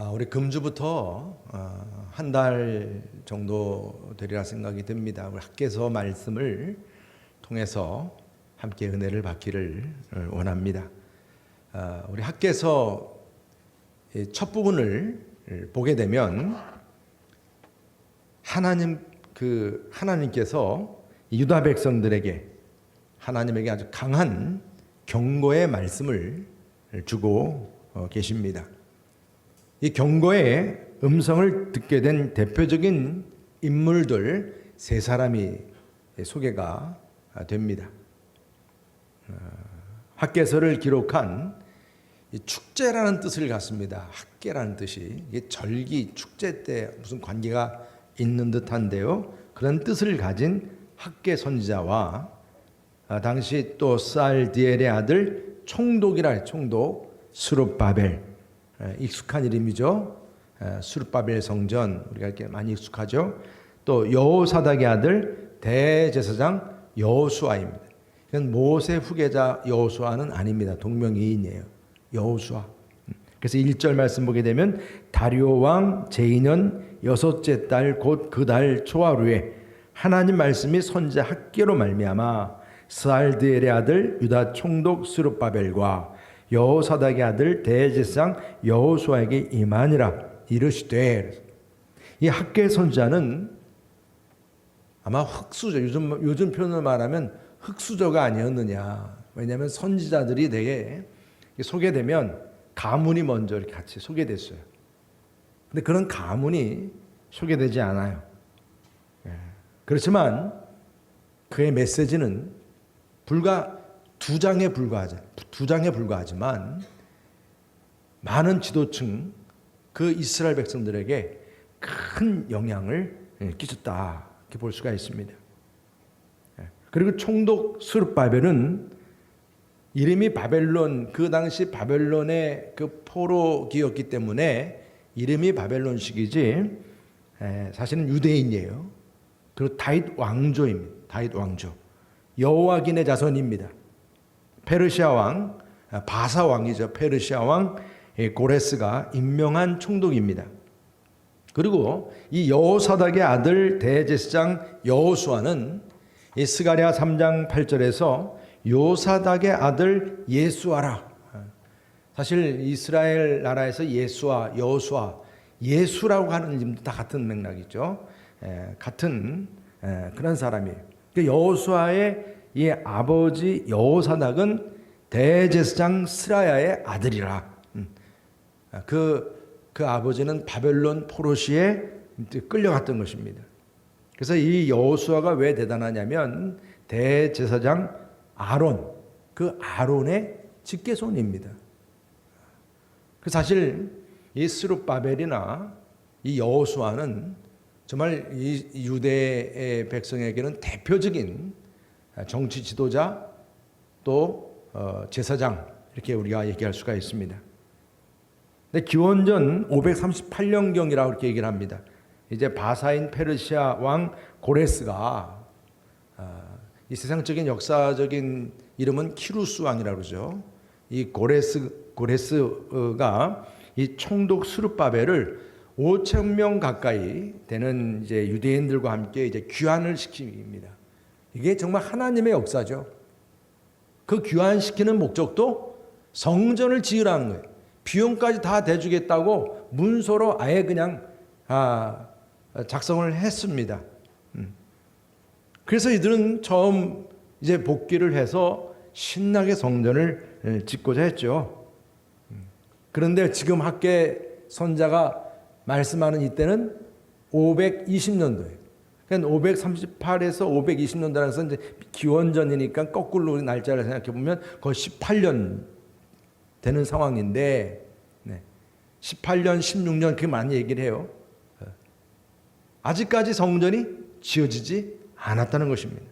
우리 금주부터 한 달 정도 되리라 생각이 듭니다. 우리 학개서 말씀을 통해서 함께 은혜를 받기를 원합니다. 우리 학개서 첫 부분을 보게 되면 하나님께서 유다 백성들에게 하나님에게 아주 강한 경고의 말씀을 주고 계십니다. 이 경고의 음성을 듣게 된 대표적인 인물들 세 사람이 소개가 됩니다. 학개서를 기록한 축제라는 뜻을 갖습니다. 학개라는 뜻이 이게 절기 축제 때 무슨 관계가 있는 듯한데요. 그런 뜻을 가진 학개 선지자와 당시 또 살디엘의 아들 총독이라 총독 스룹바벨, 익숙한 이름이죠. 스룹바벨 성전 우리가 이렇게 많이 익숙하죠. 또 여호사닥의 아들 대제사장 여호수아입니다. 이건 모세 후계자 여호수아는 아닙니다. 동명이인이에요. 여호수아. 그래서 1절 말씀 보게 되면 다리오 왕 제2년 여섯째 달 곧 그 달 초하루에 하나님 말씀이 선지자 학개로 말미암아 스알드엘의 아들 유다 총독 스룹바벨과 여호사닥의 아들 대제사장 여호수아에게 임하니라. 이르시되, 이 학개 선지자는 아마 흙수저, 요즘 표현으로 말하면 흙수저가 아니었느냐. 왜냐하면 선지자들이 되게 소개되면 가문이 먼저 이렇게 같이 소개됐어요. 근데 그런 가문이 소개되지 않아요. 그렇지만 그의 메시지는 불과 두 장에 불과하지만 많은 지도층 그 이스라엘 백성들에게 큰 영향을 끼쳤다 이렇게 볼 수가 있습니다. 그리고 총독 스룹바벨은 이름이 바벨론, 그 당시 바벨론의 그 포로기였기 때문에 이름이 바벨론식이지 사실은 유대인이에요. 그리고 다윗 왕조입니다. 다윗 왕조. 여호와긴의 자손입니다. 페르시아 왕, 바사 왕이죠. 페르시아 왕 고레스가 임명한 총독입니다. 그리고 이 여호사닥의 아들 대제사장 여호수아는 이 스가랴 3장 8절에서 요사닥의 아들 예수아라. 사실 이스라엘 나라에서 예수아, 여호수아, 예수라고 하는 이름도 다 같은 맥락이죠. 같은 그런 사람이에요. 여호수아의 이 아버지 여호사닥은 대제사장 스라야의 아들이라. 그 아버지는 바벨론 포로시에 끌려갔던 것입니다. 그래서 이 여호수아가 왜 대단하냐면 대제사장 아론, 그 아론의 직계손입니다. 사실 이 스룹바벨이나 이 여호수아는 정말 이 유대의 백성에게는 대표적인 정치 지도자 또 제사장 이렇게 우리가 얘기할 수가 있습니다. 근데 기원전 538년경이라고 이렇게 얘기를 합니다. 이제 바사인 페르시아 왕 고레스가 이 세상적인 역사적인 이름은 키루스 왕이라고 그러죠. 이 고레스가 이 총독 스룹바벨을 5,000명 가까이 되는 이제 유대인들과 함께 이제 귀환을 시킵니다. 이게 정말 하나님의 역사죠. 그 귀환시키는 목적도 성전을 지으라는 거예요. 비용까지 다 대주겠다고 문서로 아예 그냥 작성을 했습니다. 그래서 이들은 처음 이제 복귀를 해서 신나게 성전을 짓고자 했죠. 그런데 지금 학개 선자가 말씀하는 이때는 520년도예요. 그러니까 538에서 520년도라서 이제 기원전이니까 거꾸로 우리 날짜를 생각해 보면 거의 18년 되는 상황인데, 18년, 16년 그렇게 많이 얘기를 해요. 아직까지 성전이 지어지지 않았다는 것입니다.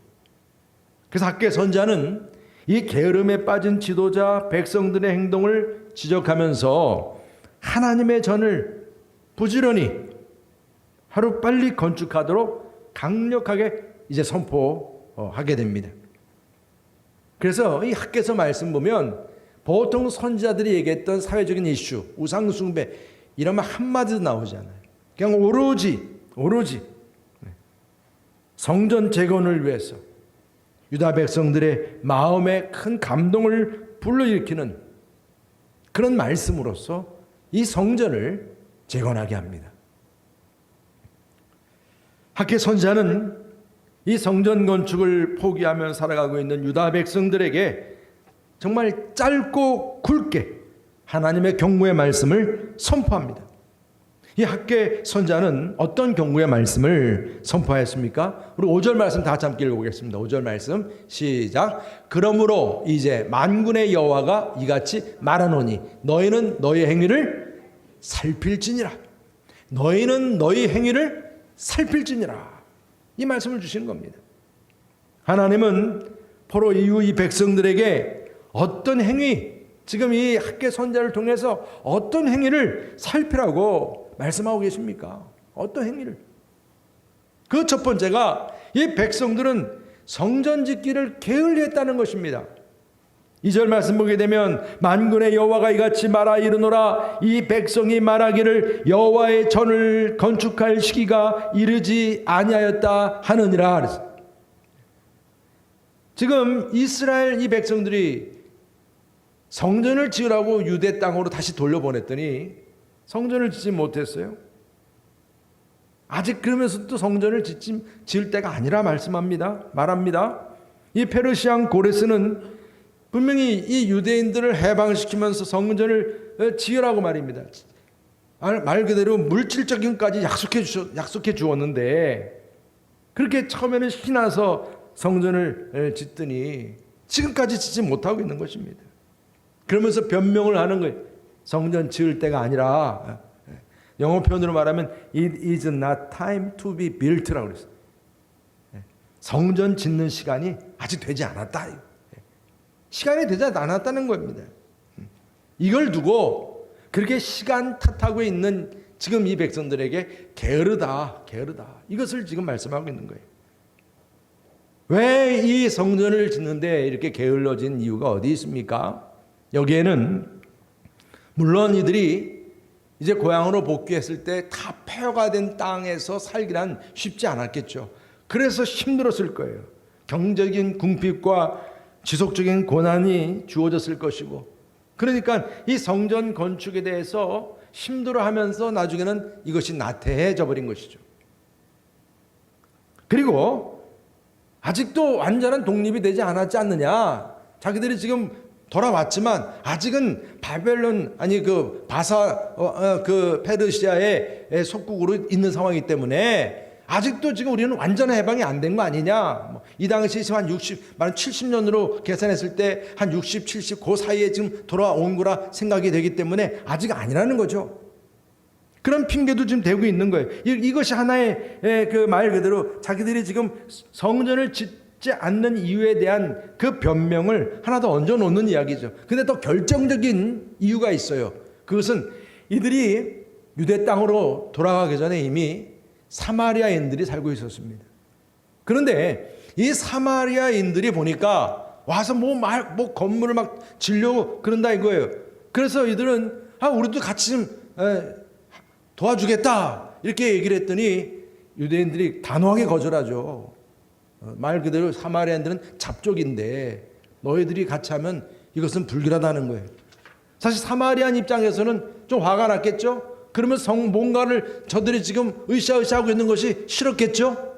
그래서 학개 선자는 이 게으름에 빠진 지도자 백성들의 행동을 지적하면서 하나님의 전을 부지런히 하루빨리 건축하도록 강력하게 이제 선포하게 됩니다. 그래서 이 학개서 말씀 보면 보통 선지자들이 얘기했던 사회적인 이슈, 우상 숭배, 이런 말 한마디도 나오지 않아요. 그냥 오로지 성전 재건을 위해서 유다 백성들의 마음에 큰 감동을 불러일으키는 그런 말씀으로서 이 성전을 재건하게 합니다. 학개 선지자는 이 성전 건축을 포기하며 살아가고 있는 유다 백성들에게 정말 짧고 굵게 하나님의 경고의 말씀을 선포합니다. 이 학개 선지자는 어떤 경고의 말씀을 선포하였습니까? 우리 5절 말씀 다 같이 함께 읽어보겠습니다. 5절 말씀 시작. 그러므로 이제 만군의 여호와가 이같이 말하노니 너희는 너희 행위를 살필지니라. 너희는 너희 행위를 살필지니라. 이 말씀을 주시는 겁니다. 하나님은 포로 이후 이 백성들에게 어떤 행위, 지금 이 학개 선지자를 통해서 어떤 행위를 살피라고 말씀하고 계십니까? 어떤 행위를? 그 첫 번째가 이 백성들은 성전 짓기를 게을리했다는 것입니다. 2절 말씀 보게 되면 만군의 여호와가 이같이 말하 이르노라 이 백성이 말하기를 여호와의 전을 건축할 시기가 이르지 아니하였다 하느니라. 지금 이스라엘 이 백성들이 성전을 지으라고 유대 땅으로 다시 돌려보냈더니 성전을 짓지 못했어요. 아직 그러면서 또 성전을 지을 때가 아니라 말합니다. 이 페르시아 왕 고레스는 분명히 이 유대인들을 해방시키면서 성전을 지으라고 말입니다. 말 그대로 물질적인까지 약속해 주었는데 그렇게 처음에는 신나서 성전을 짓더니 지금까지 짓지 못하고 있는 것입니다. 그러면서 변명을 하는 거예요. 성전 지을 때가 아니라, 영어 표현으로 말하면 It is not time to be built라고 그랬어요. 성전 짓는 시간이 아직 되지 않았다. 시간이 되지 않았다는 겁니다. 이걸 두고 그렇게 시간 탓하고 있는 지금 이 백성들에게 게으르다. 이것을 지금 말씀하고 있는 거예요. 왜 이 성전을 짓는데 이렇게 게을러진 이유가 어디 있습니까? 여기에는 물론 이들이 이제 고향으로 복귀했을 때 다 폐허가 된 땅에서 살기란 쉽지 않았겠죠. 그래서 힘들었을 거예요. 경제적인 궁핍과 지속적인 고난이 주어졌을 것이고, 그러니까 이 성전 건축에 대해서 힘들어하면서 나중에는 이것이 나태해져 버린 것이죠. 그리고 아직도 완전한 독립이 되지 않았지 않느냐. 자기들이 지금 돌아왔지만 아직은 바벨론 그 바사 그 페르시아의 속국으로 있는 상황이기 때문에 아직도 지금 우리는 완전한 해방이 안 된 거 아니냐. 이 당시 한 70년으로 계산했을 때 한 60, 70 그 사이에 지금 돌아온 거라 생각이 되기 때문에 아직 아니라는 거죠. 그런 핑계도 지금 대고 있는 거예요. 이것이 하나의 그 말 그대로 자기들이 지금 성전을 짓지 않는 이유에 대한 그 변명을 하나 더 얹어 놓는 이야기죠. 근데 더 결정적인 이유가 있어요. 그것은 이들이 유대 땅으로 돌아가기 전에 이미 사마리아인들이 살고 있었습니다. 그런데 이 사마리아인들이 보니까 와서 뭐 건물을 막 지려고 그런다 이거예요. 그래서 이들은 우리도 같이 좀 도와주겠다 이렇게 얘기를 했더니 유대인들이 단호하게 거절하죠. 말 그대로 사마리아인들은 잡족인데 너희들이 같이 하면 이것은 불길하다는 거예요. 사실 사마리아인 입장에서는 좀 화가 났겠죠. 그러면 뭔가를 저들이 지금 으쌰으쌰하고 있는 것이 싫었겠죠.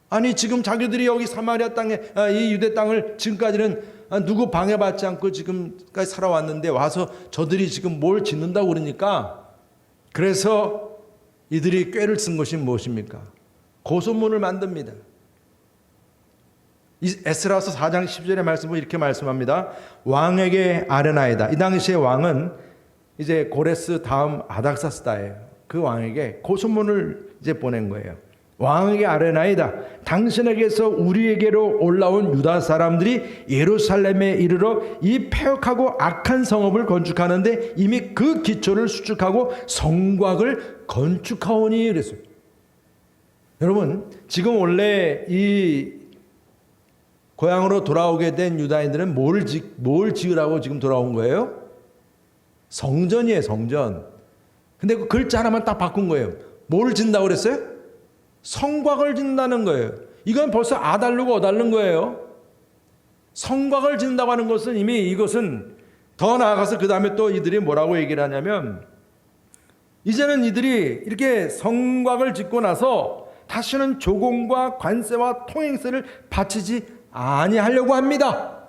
아니 지금 자기들이 여기 사마리아 땅에 이 유대 땅을 지금까지는 누구 방해받지 않고 지금까지 살아왔는데 와서 저들이 지금 뭘 짓는다고 그러니까, 그래서 이들이 꾀를 쓴 것이 무엇입니까? 고소문을 만듭니다. 에스라서 4장 10절의 말씀은 이렇게 말씀합니다. 왕에게 아뢰나이다. 이 당시의 왕은 이제 고레스 다음 아닥사스다예요. 그 왕에게 고소문을 이제 보낸 거예요. 왕에게 아뢰나이다. 당신에게서 우리에게로 올라온 유다 사람들이 예루살렘에 이르러 이 폐역하고 악한 성읍을 건축하는데 이미 그 기초를 수축하고 성곽을 건축하오니 그랬어요. 여러분, 지금 원래 이 고향으로 돌아오게 된 유다인들은 뭘 지으라고 지금 돌아온 거예요? 성전이에요, 성전. 근데 그 글자 하나만 딱 바꾼 거예요. 뭘 짓는다고 그랬어요? 성곽을 짓는다는 거예요. 이건 벌써 아다르고 어다른 거예요. 성곽을 짓는다고 하는 것은 이미 이것은 더 나아가서 그 다음에 또 이들이 뭐라고 얘기를 하냐면 이제는 이들이 이렇게 성곽을 짓고 나서 다시는 조공과 관세와 통행세를 바치지 아니하려고 합니다.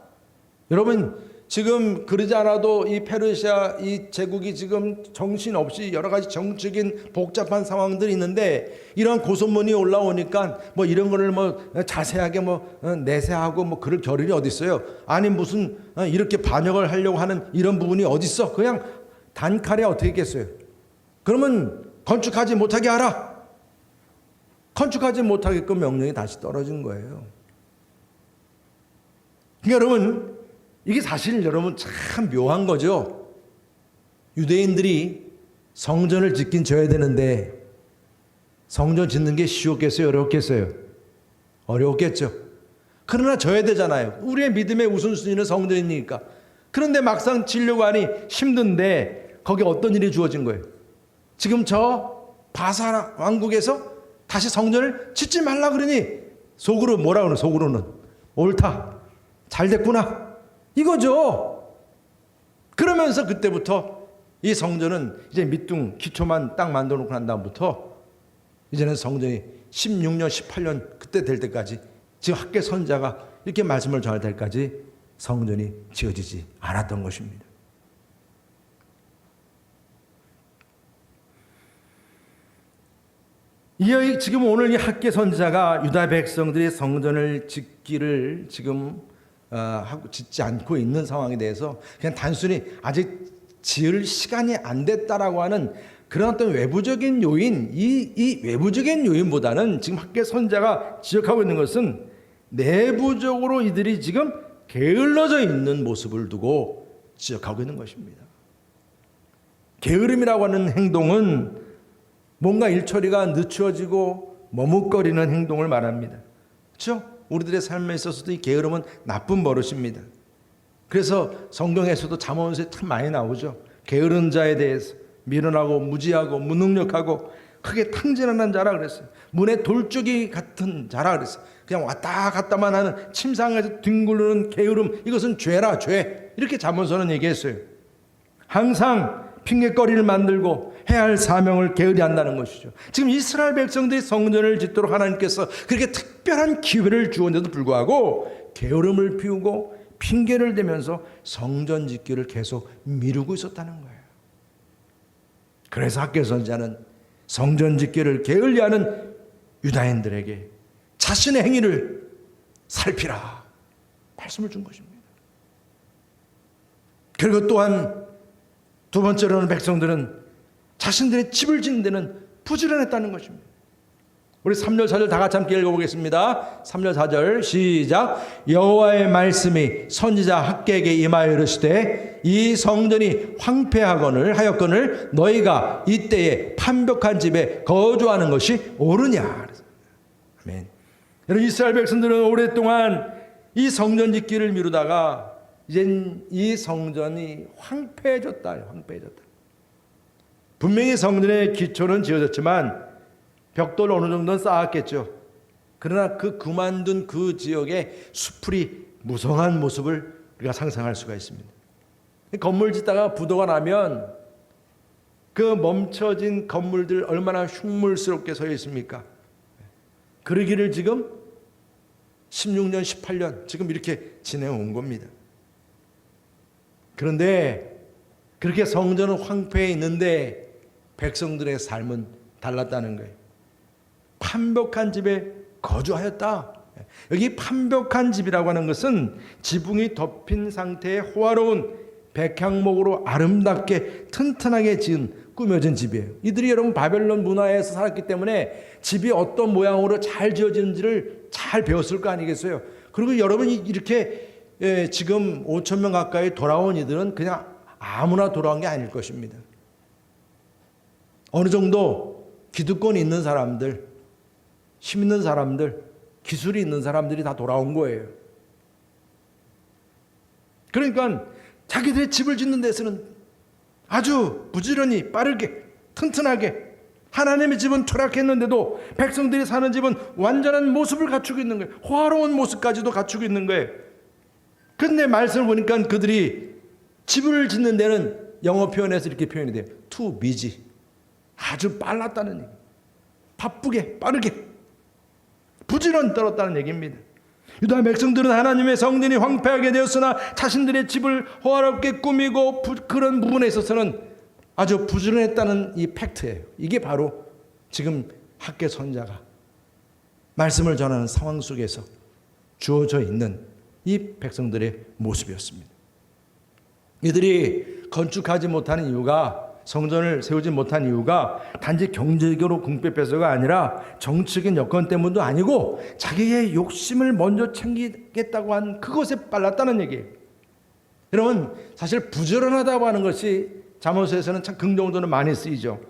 여러분 지금 그러지 않아도 이 페르시아 이 제국이 지금 정신없이 여러 가지 정치적인 복잡한 상황들이 있는데 이런 고소문이 올라오니까 뭐 이런 거를 뭐 자세하게 뭐 내세하고 뭐 그럴 겨를이 어디 있어요? 아니 무슨 이렇게 반역을 하려고 하는 이런 부분이 어디 있어? 그냥 단칼에 어떻게 했겠어요? 그러면 건축하지 못하게 하라. 건축하지 못하게끔 명령이 다시 떨어진 거예요. 그러니까 여러분 이게 사실 여러분 참 묘한 거죠. 유대인들이 성전을 짓긴 져야 되는데 성전 짓는 게 쉬웠겠어요? 어렵겠어요? 어려웠겠죠. 그러나 져야 되잖아요. 우리의 믿음의 우선순위는 성전이니까. 그런데 막상 지려고 하니 힘든데 거기 어떤 일이 주어진 거예요? 지금 저 바사 왕국에서 다시 성전을 짓지 말라 그러니 속으로 뭐라 그러는 속으로는 옳다. 잘 됐구나. 이거죠. 그러면서 그때부터 이 성전은 이제 밑둥 기초만 딱 만들어 놓고 난 다음부터 이제는 성전이 16년 18년 그때 될 때까지 지금 학계 선자가 이렇게 말씀을 전할 때까지 성전이 지어지지 않았던 것입니다. 이 지금 오늘 이 학계 선자가 유다 백성들이 성전을 짓기를 지금 하고 짓지 않고 있는 상황에 대해서 그냥 단순히 아직 지을 시간이 안 됐다라고 하는 그런 어떤 외부적인 요인, 이 외부적인 요인보다는 지금 학계 선자가 지적하고 있는 것은 내부적으로 이들이 지금 게을러져 있는 모습을 두고 지적하고 있는 것입니다. 게으름이라고 하는 행동은 뭔가 일처리가 늦추어지고 머뭇거리는 행동을 말합니다. 그렇죠? 우리들의 삶에 있어서도 이 게으름은 나쁜 버릇입니다. 그래서 성경에서도 잠언에서 참 많이 나오죠. 게으른 자에 대해서 미련하고 무지하고 무능력하고 크게 탕진하는 자라 그랬어요. 문에 돌쪽이 같은 자라 그랬어요. 그냥 왔다 갔다만 하는 침상에서 뒹구르는 게으름, 이것은 죄라 죄. 이렇게 잠언서는 얘기했어요. 항상 핑계거리를 만들고 해야 할 사명을 게으리 한다는 것이죠. 지금 이스라엘 백성들이 성전을 짓도록 하나님께서 그렇게 특별한 기회를 주었는데도 불구하고 게으름을 피우고 핑계를 대면서 성전 짓기를 계속 미루고 있었다는 거예요. 그래서 학개 선지자는 성전 짓기를 게을리하는 유다인들에게 자신의 행위를 살피라 말씀을 준 것입니다. 그리고 또한 두 번째로는 백성들은 자신들의 집을 짓는 데는 부지런했다는 것입니다. 우리 3절 4절 다 같이 함께 읽어보겠습니다. 3절 4절 시작. 여호와의 말씀이 선지자 학개에게 임하여 이르시되 이 성전이 황폐하거늘 하였거늘 너희가 이때에 판벽한 집에 거주하는 것이 옳으냐. 아멘. 여러분 이스라엘 백성들은 오랫동안 이 성전 짓기를 미루다가 이젠 이 성전이 황폐해졌다. 황폐해졌다. 분명히 성전의 기초는 지어졌지만 벽돌 어느 정도는 쌓았겠죠. 그러나 그 그만둔 그 지역의 수풀이 무성한 모습을 우리가 상상할 수가 있습니다. 건물 짓다가 부도가 나면 그 멈춰진 건물들 얼마나 흉물스럽게 서 있습니까? 그러기를 지금 16년, 18년 지금 이렇게 지내온 겁니다. 그런데 그렇게 성전은 황폐해 있는데 백성들의 삶은 달랐다는 거예요. 판벽한 집에 거주하였다. 여기 판벽한 집이라고 하는 것은 지붕이 덮인 상태의 호화로운 백향목으로 아름답게 튼튼하게 지은 꾸며진 집이에요. 이들이 여러분 바벨론 문화에서 살았기 때문에 집이 어떤 모양으로 잘 지어지는지를 잘 배웠을 거 아니겠어요. 그리고 여러분이 이렇게 지금 5천 명 가까이 돌아온 이들은 그냥 아무나 돌아온 게 아닐 것입니다. 어느 정도 기득권이 있는 사람들, 힘 있는 사람들, 기술이 있는 사람들이 다 돌아온 거예요. 그러니까 자기들의 집을 짓는 데서는 아주 부지런히 빠르게 튼튼하게. 하나님의 집은 추락했는데도 백성들이 사는 집은 완전한 모습을 갖추고 있는 거예요. 화려한 모습까지도 갖추고 있는 거예요. 그런데 말씀을 보니까 그들이 집을 짓는 데는 영어 표현에서 이렇게 표현이 돼요. too busy. 아주 빨랐다는 얘기. 바쁘게, 빠르게. 부지런 떨었다는 얘기입니다. 유다 백성들은 하나님의 성전이 황폐하게 되었으나 자신들의 집을 호화롭게 꾸미고 그런 부분에 있어서는 아주 부지런했다는 이 팩트예요. 이게 바로 지금 학개 선자가 말씀을 전하는 상황 속에서 주어져 있는 이 백성들의 모습이었습니다. 이들이 건축하지 못하는 이유가, 성전을 세우지 못한 이유가 단지 경제적으로 궁핍해서가 아니라 정치적인 여건 때문도 아니고 자기의 욕심을 먼저 챙기겠다고 한 그것에 빨랐다는 얘기예요. 여러분, 사실 부지런하다고 하는 것이 잠언서에서는 참 긍정적으로 많이 쓰이죠.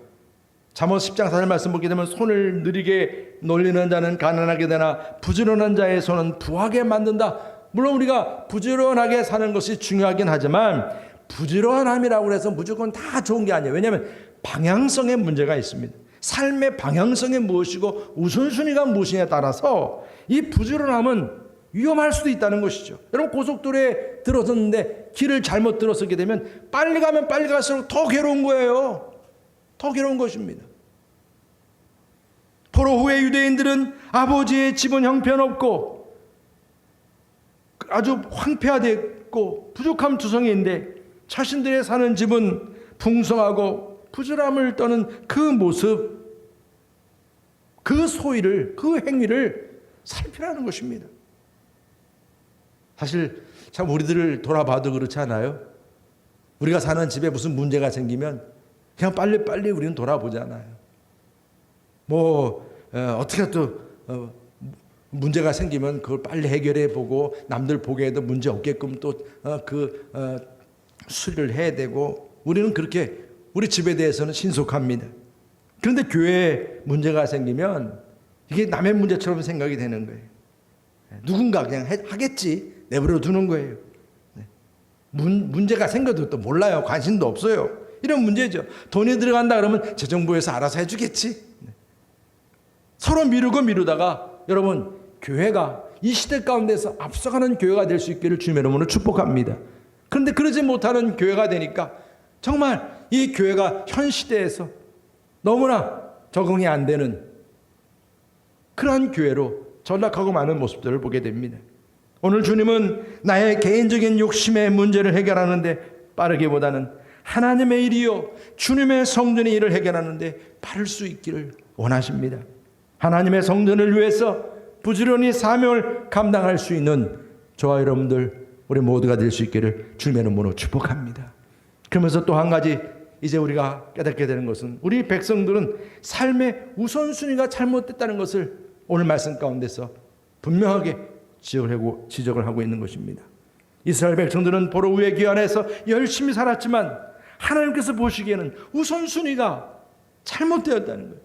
잠언 10장 4절 말씀 보게 되면 손을 느리게 놀리는 자는 가난하게 되나 부지런한 자의 손은 부하게 만든다. 물론 우리가 부지런하게 사는 것이 중요하긴 하지만 부지런함이라고 해서 무조건 다 좋은 게 아니에요. 왜냐하면 방향성에 문제가 있습니다. 삶의 방향성이 무엇이고 우선순위가 무엇이냐에 따라서 이 부지런함은 위험할 수도 있다는 것이죠. 여러분, 고속도로에 들어섰는데 길을 잘못 들어서게 되면 빨리 가면 빨리 갈수록 더 괴로운 거예요. 더 괴로운 것입니다. 포로 후에 유대인들은 아버지의 집은 형편없고 아주 황폐화됐고 부족함 투성이인데 자신들의 사는 집은 풍성하고 부지런함을 떠는 그 모습, 그 소위를, 그 행위를 살피라는 것입니다. 사실 참 우리들을 돌아봐도 그렇지 않아요? 우리가 사는 집에 무슨 문제가 생기면 그냥 빨리빨리 우리는 돌아보잖아요. 어떻게 또 문제가 생기면 그걸 빨리 해결해 보고 남들 보기에도 문제 없게끔 또 수리를 해야 되고, 우리는 그렇게 우리 집에 대해서는 신속합니다. 그런데 교회에 문제가 생기면 이게 남의 문제처럼 생각이 되는 거예요. 누군가 그냥 하겠지 내버려 두는 거예요. 문제가 생겨도 또 몰라요. 관심도 없어요. 이런 문제죠. 돈이 들어간다 그러면 재정부에서 알아서 해주겠지. 서로 미루다가 여러분, 교회가 이 시대 가운데서 앞서가는 교회가 될 수 있기를 주님의 이름으로 축복합니다. 그런데 그러지 못하는 교회가 되니까 정말 이 교회가 현 시대에서 너무나 적응이 안 되는 그러한 교회로 전락하고 마는 모습들을 보게 됩니다. 오늘 주님은 나의 개인적인 욕심의 문제를 해결하는데 빠르기보다는 하나님의 일이요 주님의 성전의 일을 해결하는데 빠를 수 있기를 원하십니다. 하나님의 성전을 위해서 부지런히 사명을 감당할 수 있는 저와 여러분들, 우리 모두가 될 수 있기를 주님의 이름으로 축복합니다. 그러면서 또 한 가지 이제 우리가 깨닫게 되는 것은, 우리 백성들은 삶의 우선순위가 잘못됐다는 것을 오늘 말씀 가운데서 분명하게 지적을 하고 있는 것입니다. 이스라엘 백성들은 포로 후에 귀환해서 열심히 살았지만 하나님께서 보시기에는 우선순위가 잘못되었다는 거예요.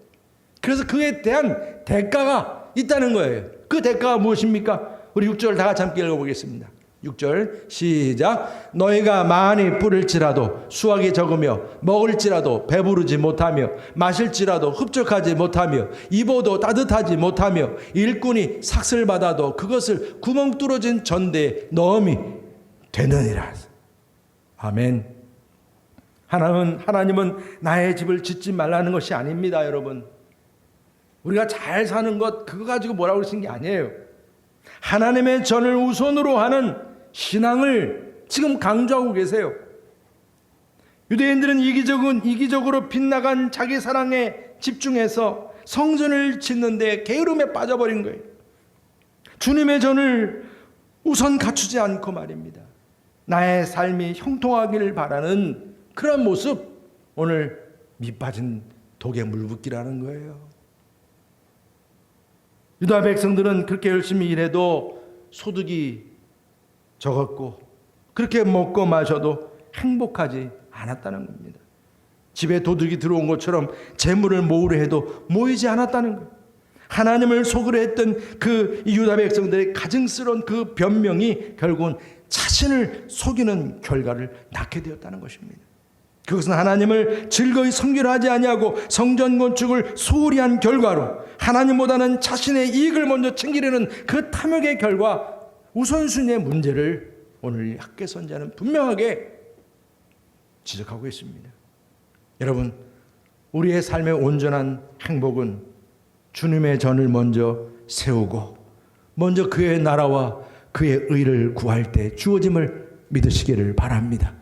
그래서 그에 대한 대가가 있다는 거예요. 그 대가가 무엇입니까? 우리 6절 다 같이 함께 읽어보겠습니다. 6절 시작. 너희가 많이 뿌릴지라도 수확이 적으며 먹을지라도 배부르지 못하며 마실지라도 흡족하지 못하며 입어도 따뜻하지 못하며 일꾼이 삭슬 받아도 그것을 구멍 뚫어진 전대에 넣음이 되느니라. 아멘. 하나님은 나의 집을 짓지 말라는 것이 아닙니다. 여러분, 우리가 잘 사는 것 그거 가지고 뭐라고 그러신 게 아니에요. 하나님의 전을 우선으로 하는 신앙을 지금 강조하고 계세요. 유대인들은 이기적으로 빗나간 자기 사랑에 집중해서 성전을 짓는데 게으름에 빠져버린 거예요. 주님의 전을 우선 갖추지 않고 말입니다. 나의 삶이 형통하기를 바라는 그런 모습, 오늘 밑빠진 독에 물붓기라는 거예요. 유다 백성들은 그렇게 열심히 일해도 소득이 적었고 그렇게 먹고 마셔도 행복하지 않았다는 겁니다. 집에 도둑이 들어온 것처럼 재물을 모으려 해도 모이지 않았다는 거예요. 하나님을 속으로 했던 그 유다 백성들의 가증스러운 그 변명이 결국은 자신을 속이는 결과를 낳게 되었다는 것입니다. 그것은 하나님을 즐거이 섬기려 하지 아니하고 성전 건축을 소홀히 한 결과로 하나님보다는 자신의 이익을 먼저 챙기려는 그 탐욕의 결과 우선순위의 문제를 오늘 학계 선자는 분명하게 지적하고 있습니다. 여러분, 우리의 삶의 온전한 행복은 주님의 전을 먼저 세우고 먼저 그의 나라와 그의 의를 구할 때 주어짐을 믿으시기를 바랍니다.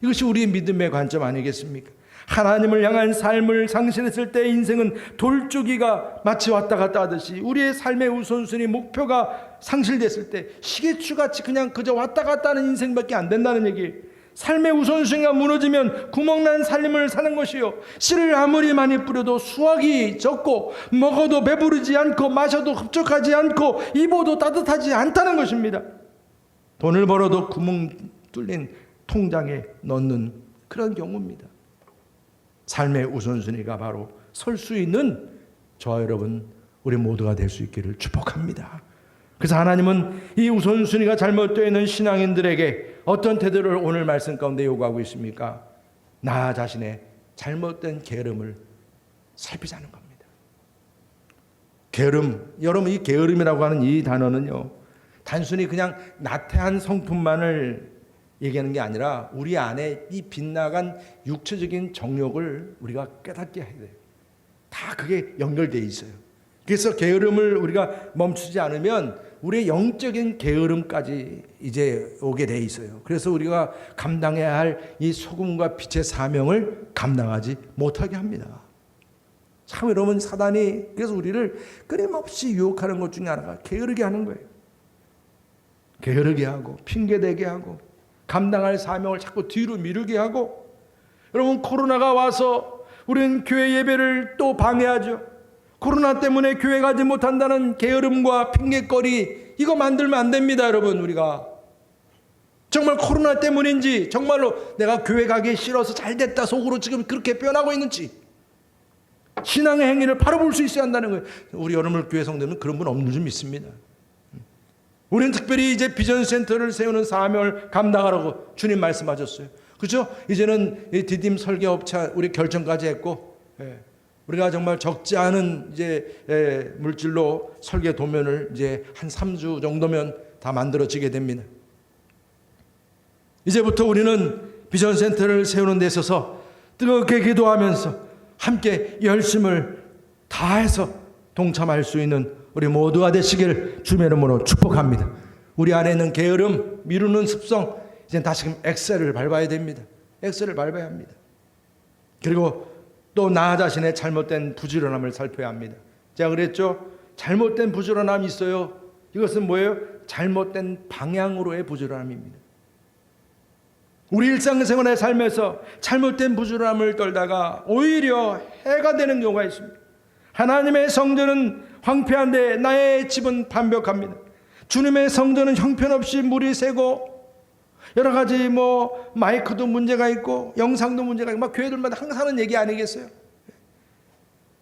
이것이 우리의 믿음의 관점 아니겠습니까? 하나님을 향한 삶을 상실했을 때 인생은 돌조기가 마치 왔다 갔다 하듯이 우리의 삶의 우선순위 목표가 상실됐을 때 시계추같이 그냥 그저 왔다 갔다 하는 인생밖에 안 된다는 얘기. 삶의 우선순위가 무너지면 구멍난 삶을 사는 것이요, 씨를 아무리 많이 뿌려도 수확이 적고 먹어도 배부르지 않고 마셔도 흡족하지 않고 입어도 따뜻하지 않다는 것입니다. 돈을 벌어도 구멍 뚫린 통장에 넣는 그런 경우입니다. 삶의 우선순위가 바로 설 수 있는 저와 여러분 우리 모두가 될 수 있기를 축복합니다. 그래서 하나님은 이 우선순위가 잘못되어 있는 신앙인들에게 어떤 태도를 오늘 말씀 가운데 요구하고 있습니까? 나 자신의 잘못된 게으름을 살피자는 겁니다. 게으름, 여러분 이 게으름이라고 하는 이 단어는요, 단순히 그냥 나태한 성품만을 얘기하는 게 아니라 우리 안에 이 빗나간 육체적인 정욕을 우리가 깨닫게 해야 돼요. 다 그게 연결되어 있어요. 그래서 게으름을 우리가 멈추지 않으면 우리의 영적인 게으름까지 이제 오게 돼 있어요. 그래서 우리가 감당해야 할 이 소금과 빛의 사명을 감당하지 못하게 합니다. 참 여러분, 사단이 그래서 우리를 끊임없이 유혹하는 것 중에 하나가 게으르게 하는 거예요. 게으르게 하고 핑계대게 하고 감당할 사명을 자꾸 뒤로 미루게 하고. 여러분, 코로나가 와서 우리는 교회 예배를 또 방해하죠. 코로나 때문에 교회 가지 못한다는 게으름과 핑계거리, 이거 만들면 안 됩니다. 여러분, 우리가 정말 코로나 때문인지 정말로 내가 교회 가기 싫어서 잘됐다 속으로 지금 그렇게 변하고 있는지 신앙의 행위를 바로 볼 수 있어야 한다는 거예요. 우리 여러분 교회 성도는 그런 분 없는 줄 믿습니다. 우리는 특별히 이제 비전센터를 세우는 사명을 감당하라고 주님 말씀하셨어요. 그렇죠? 이제는 디딤 설계업체 우리 결정까지 했고, 우리가 정말 적지 않은 이제 물질로 설계 도면을 이제 한 3주 정도면 다 만들어지게 됩니다. 이제부터 우리는 비전센터를 세우는 데 있어서 뜨겁게 기도하면서 함께 열심을 다해서 동참할 수 있는 우리 모두가 되시길 주님의 이름으로 축복합니다. 우리 안에 있는 게으름, 미루는 습성, 이제 다시금 엑셀을 밟아야 됩니다. 엑셀을 밟아야 합니다. 그리고 또 나 자신의 잘못된 부지런함을 살펴야 합니다. 제가 그랬죠? 잘못된 부지런함이 있어요. 이것은 뭐예요? 잘못된 방향으로의 부지런함입니다. 우리 일상생활의 삶에서 잘못된 부지런함을 떨다가 오히려 해가 되는 경우가 있습니다. 하나님의 성전은 황폐한데 나의 집은 반벽합니다. 주님의 성전은 형편없이 물이 새고 여러 가지 마이크도 문제가 있고 영상도 문제가 있고 막 교회들마다 항상 하는 얘기 아니겠어요?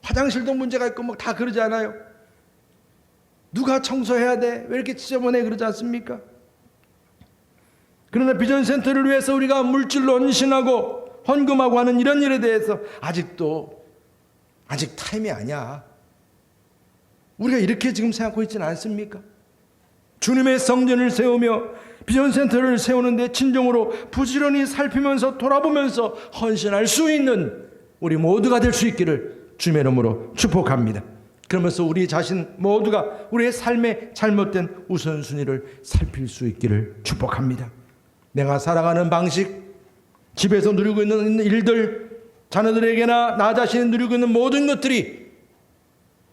화장실도 문제가 있고 다 그러지 않아요? 누가 청소해야 돼? 왜 이렇게 지저분해 그러지 않습니까? 그러나 비전센터를 위해서 우리가 물질로 헌신하고 헌금하고 하는 이런 일에 대해서 아직 타임이 아니야. 우리가 이렇게 지금 생각하고 있지는 않습니까? 주님의 성전을 세우며 비전센터를 세우는데 진정으로 부지런히 살피면서 돌아보면서 헌신할 수 있는 우리 모두가 될 수 있기를 주님의 이름으로 축복합니다. 그러면서 우리 자신 모두가 우리의 삶의 잘못된 우선순위를 살필 수 있기를 축복합니다. 내가 살아가는 방식, 집에서 누리고 있는 일들, 자녀들에게나 나 자신이 누리고 있는 모든 것들이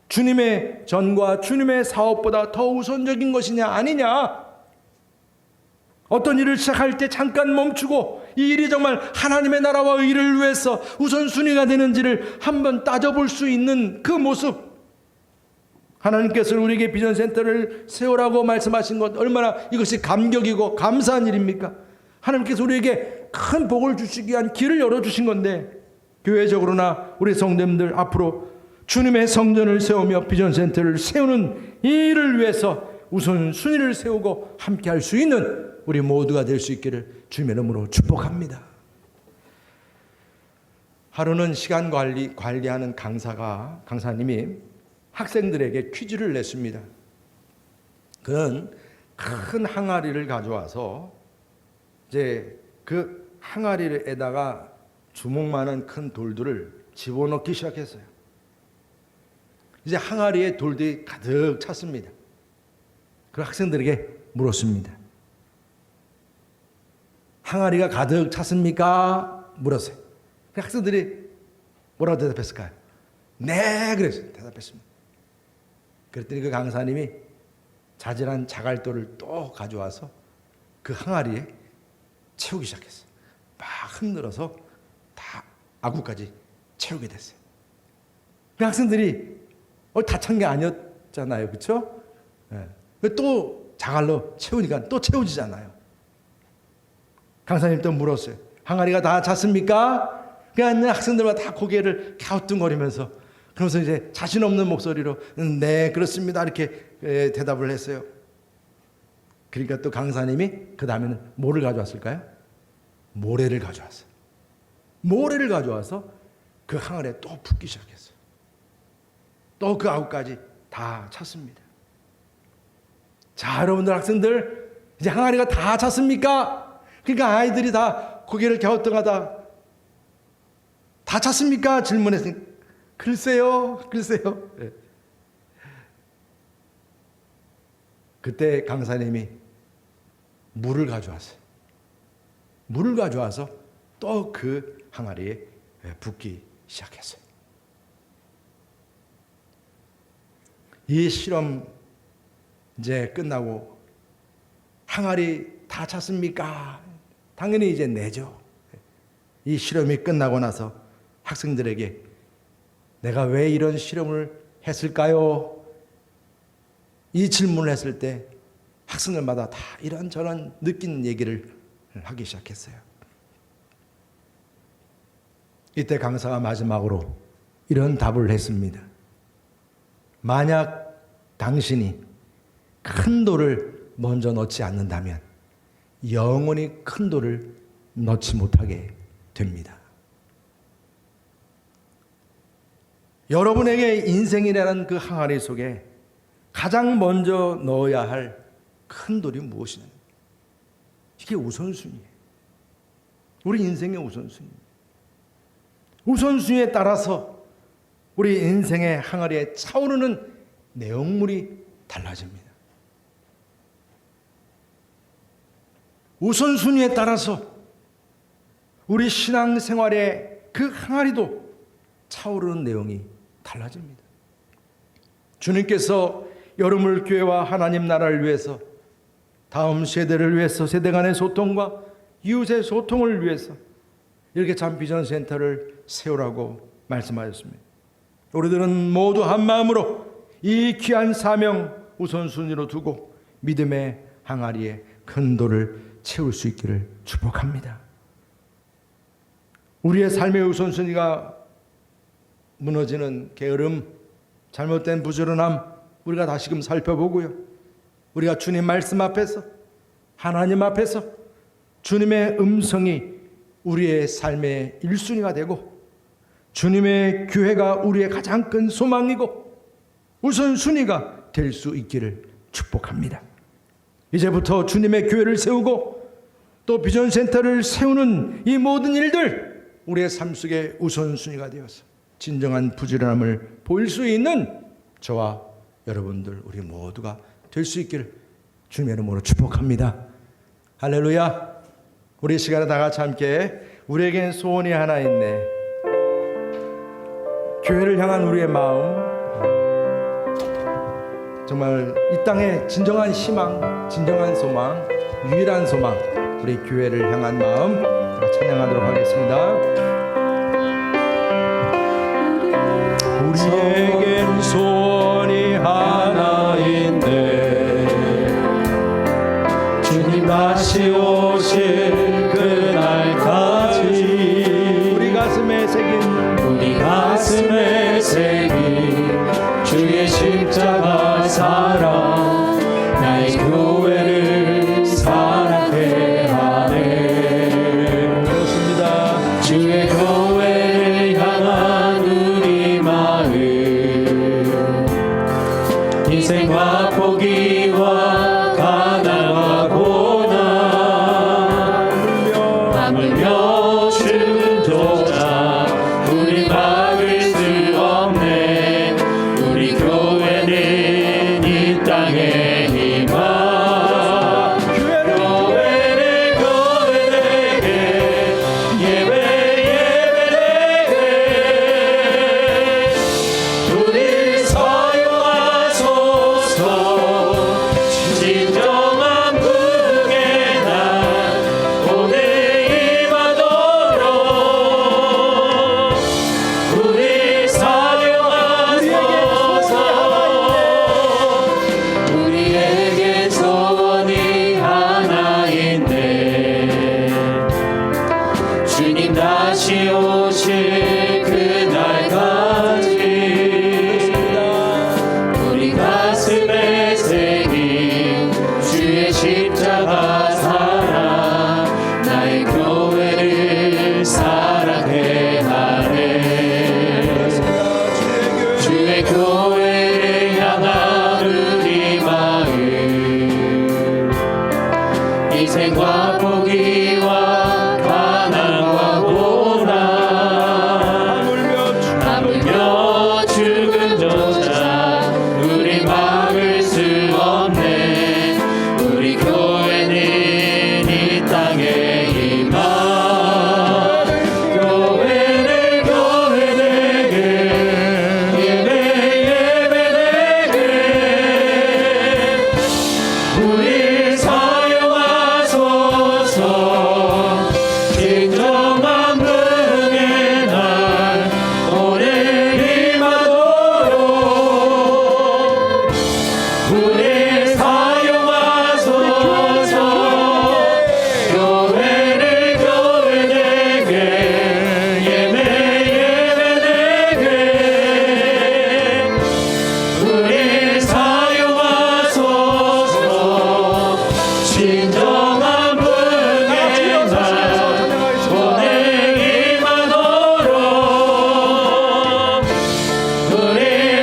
주님의 전과 주님의 사업보다 더 우선적인 것이냐 아니냐. 어떤 일을 시작할 때 잠깐 멈추고 이 일이 정말 하나님의 나라와 의를 위해서 우선순위가 되는지를 한번 따져볼 수 있는 그 모습. 하나님께서 우리에게 비전센터를 세우라고 말씀하신 것 얼마나 이것이 감격이고 감사한 일입니까? 하나님께서 우리에게 큰 복을 주시기 위한 길을 열어주신 건데, 교회적으로나 우리 성도님들 앞으로 주님의 성전을 세우며 비전센터를 세우는 이 일을 위해서 우선순위를 세우고 함께 할 수 있는 우리 모두가 될 수 있기를 주님의 이름으로 축복합니다. 하루는 시간 관리하는 강사님이 학생들에게 퀴즈를 냈습니다. 그는 큰 항아리를 가져와서 이제 그 항아리에다가 주먹만한 큰 돌들을 집어넣기 시작했어요. 이제 항아리에 돌들이 가득 찼습니다. 그 학생들에게 물었습니다. 항아리가 가득 찼습니까? 물었어요. 그 학생들이 뭐라고 대답했을까요? 네, 그랬어요. 대답했습니다. 그랬더니 그 강사님이 자질한 자갈돌을 또 가져와서 그 항아리에 채우기 시작했어요. 막 흔들어서 다 아구까지 채우게 됐어요. 그 학생들이 다 찬 게 아니었잖아요. 그렇죠? 네. 또 자갈로 채우니까 또 채워지잖아요. 강사님 또 물었어요. 항아리가 다 찼습니까? 그러니까 학생들마다 다 고개를 갸우뚱거리면서 그러면서 이제 자신 없는 목소리로 네, 그렇습니다. 이렇게 대답을 했어요. 그러니까 또 강사님이 그 다음에는 뭐를 가져왔을까요? 모래를 가져왔어요. 모래를 가져와서 그 항아리에 또 붓기 시작했어요. 또 그 아구까지 다 찼습니다. 자, 여러분들 학생들 이제 항아리가 다 찼습니까? 그러니까 아이들이 다 고개를 갸우뚱하다 다 찼습니까? 질문했으니 글쎄요. 네. 그때 강사님이 물을 가져왔어요. 물을 가져와서 또 그 항아리에 붓기 시작했어요. 이 실험 이제 끝나고 항아리 다 찼습니까? 당연히 이제 내죠. 이 실험이 끝나고 나서 학생들에게 내가 왜 이런 실험을 했을까요? 이 질문을 했을 때 학생들마다 다 이런저런 느낀 얘기를 하기 시작했어요. 이때 강사가 마지막으로 이런 답을 했습니다. 만약 당신이 큰 돌을 먼저 넣지 않는다면 영원히 큰 돌을 넣지 못하게 됩니다. 여러분에게 인생이라는 그 항아리 속에 가장 먼저 넣어야 할 큰 돌이 무엇이냐? 이게 우선순위예요. 우리 인생의 우선순위. 우선순위에 따라서 우리 인생의 항아리에 차오르는 내용물이 달라집니다. 우선순위에 따라서 우리 신앙생활의 그 항아리도 차오르는 내용이 달라집니다. 주님께서 여러분을 교회와 하나님 나라를 위해서 다음 세대를 위해서 세대 간의 소통과 이웃의 소통을 위해서 이렇게 참 비전 센터를 세우라고 말씀하셨습니다. 우리들은 모두 한 마음으로 이 귀한 사명 우선순위로 두고 믿음의 항아리에 큰 돌을 채울 수 있기를 축복합니다. 우리의 삶의 우선순위가 무너지는 게으름, 잘못된 부지런함 우리가 다시금 살펴보고요. 우리가 주님 말씀 앞에서 하나님 앞에서 주님의 음성이 우리의 삶의 1순위가 되고 주님의 교회가 우리의 가장 큰 소망이고 우선순위가 될 수 있기를 축복합니다. 이제부터 주님의 교회를 세우고 또 비전센터를 세우는 이 모든 일들 우리의 삶 속에 우선순위가 되어서 진정한 부지런함을 보일 수 있는 저와 여러분들 우리 모두가 될 수 있기를 주님의 이름으로 축복합니다. 할렐루야. 우리 시간에 다 같이 함께 우리에겐 소원이 하나 있네. 교회를 향한 우리의 마음, 정말 이 땅의 진정한 희망, 진정한 소망, 유일한 소망, 우리 교회를 향한 마음 찬양하도록 하겠습니다. 우리에겐 소원이 하나 있네. 주님 다시 오실 그날까지 우리 가슴에 새긴 주의 십자가 사랑 나의 교회를 사랑해 하네. 그렇습니다. 주의 교회를 하물며 죽음조차 우리 막을 수 없네. 우리 교회는 이 땅에 임하. 교회를 교회되게 예배 예배되게 우리 사용하소서. 진정한 부흥의 날 오늘 임하도록 우리 사용하소서. 우리에게 소원이 하나인데 주님 다시 오실 그날까지 우리 가슴에 새긴 주의 십자가 사랑 나의 교회를 사랑해 하네. 주의 교회를 향한 우리 마음 희생과 포기와 가난과 고난 하물며 죽음조차 우리 막을 수 없네. 우리 교회는 이 땅에 임하. 교회를 교회되게 예배 예배되게 우리 사용하소서. 진정한 부흥의 날 오늘 임하도록 우리 사용하소서. 교회를 교회되게 예배 예배되게 우리 사용하소서. 진정한 부흥의 날 오늘 임하도록 우리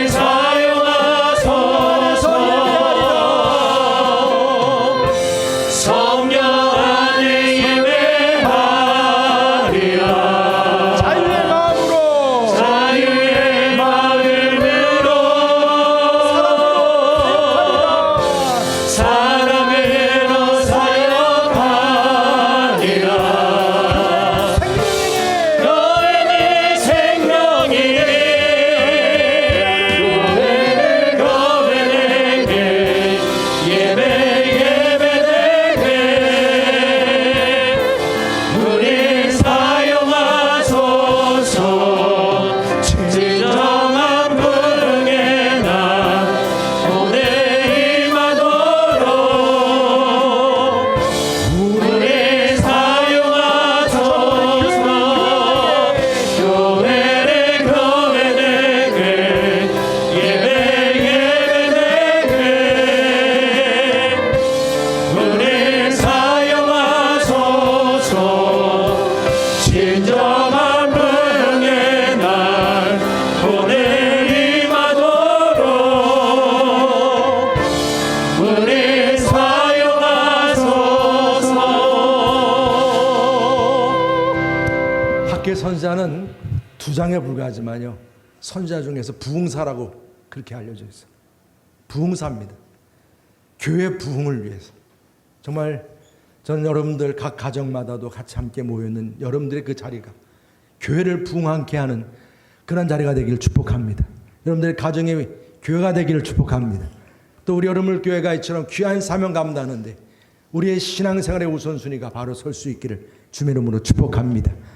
사용하소서. 성령 안에 예배하리라. 자유의 마음으로 자유의 마음으로 사랑으로 사역하리라. 교회는 생명이니 교회를 교회되게 예배 예배되게 우리 사용하소서. 진정한 부흥의 날 오늘 임하도록 우리 사용하소서. 교회를 교회되게 예배 예배되게 우리 사용하소서. 진정한 부흥의 날 오늘 임하도록 우리 사용하소서. 학계 선자는 두 장에 불과하지만요, 선자 중에서 부흥사라고 그렇게 알려져 있어요. 부흥사입니다. 교회 부흥을 위해서. 정말 저는 여러분들 각 가정마다도 같이 함께 모여있는 여러분들의 그 자리가 교회를 부흥하게 하는 그런 자리가 되기를 축복합니다. 여러분들의 가정의 교회가 되기를 축복합니다. 또 우리 여러분 교회가 이처럼 귀한 사명 감당하는데 우리의 신앙생활의 우선순위가 바로 설 수 있기를 주의 이름으로 축복합니다.